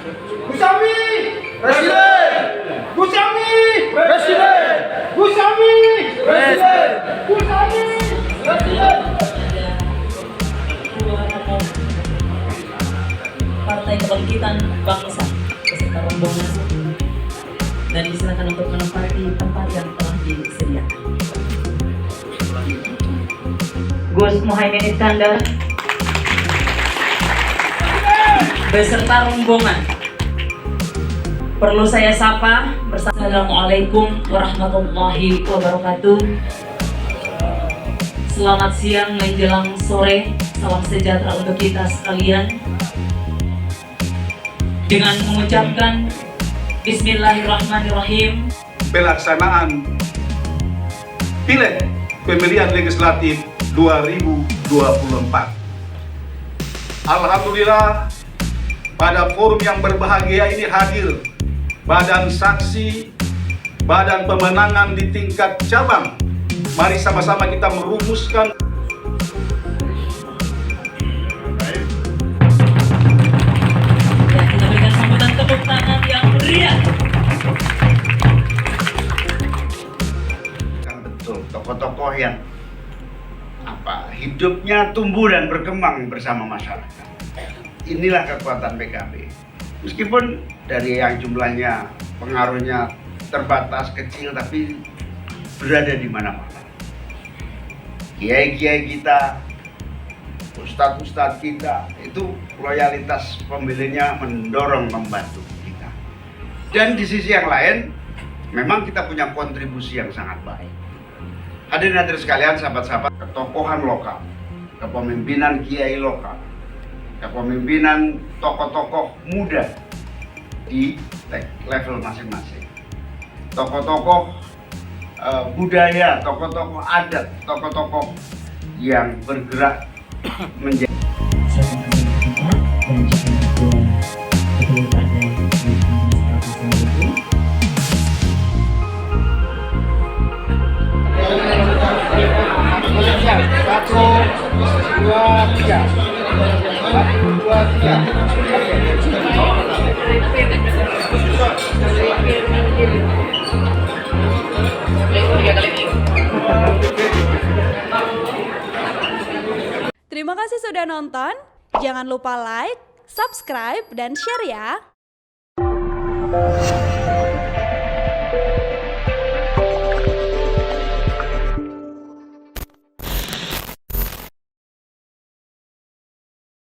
Gus Ami Presiden. Gus Ami Presiden. Gus Ami Presiden. Gus Ami Presiden. Partai Kebangkitan Bangsa beserta rombongan dan disilakan untuk menempati tempat yang telah disediakan. Gus Muhaimin Iskandar beserta rombongan perlu saya sapa bersama. Assalamualaikum warahmatullahi wabarakatuh. Selamat siang menjelang sore, salam sejahtera untuk kita sekalian. Dengan mengucapkan Bismillahirrahmanirrahim. Pelaksanaan Pileg Pemilihan Legislatif 2024. Alhamdulillah, pada forum yang berbahagia ini hadir badan saksi, badan pemenangan di tingkat cabang. Mari sama-sama kita merumuskan. Ya, kita berikan sambutan tepuk tangan yang meriah. Kan betul, tokoh-tokoh yang hidupnya tumbuh dan berkembang bersama masyarakat. Inilah kekuatan PKB. Meskipun dari yang jumlahnya, pengaruhnya terbatas, kecil, tapi berada di mana-mana. Kiai-kiai kita, ustadz-ustadz kita, itu loyalitas pemilihnya mendorong, membantu kita. Dan di sisi yang lain, memang kita punya kontribusi yang sangat baik. Hadirin sekalian, sahabat-sahabat, ketokohan lokal, kepemimpinan kiai lokal, kepemimpinan tokoh-tokoh muda di level masing-masing, tokoh-tokoh budaya, tokoh-tokoh adat, tokoh-tokoh yang bergerak menjadi. Satu, dua, tiga. Satu, dua, tiga. Terima kasih sudah nonton. Jangan lupa like, subscribe, dan share ya.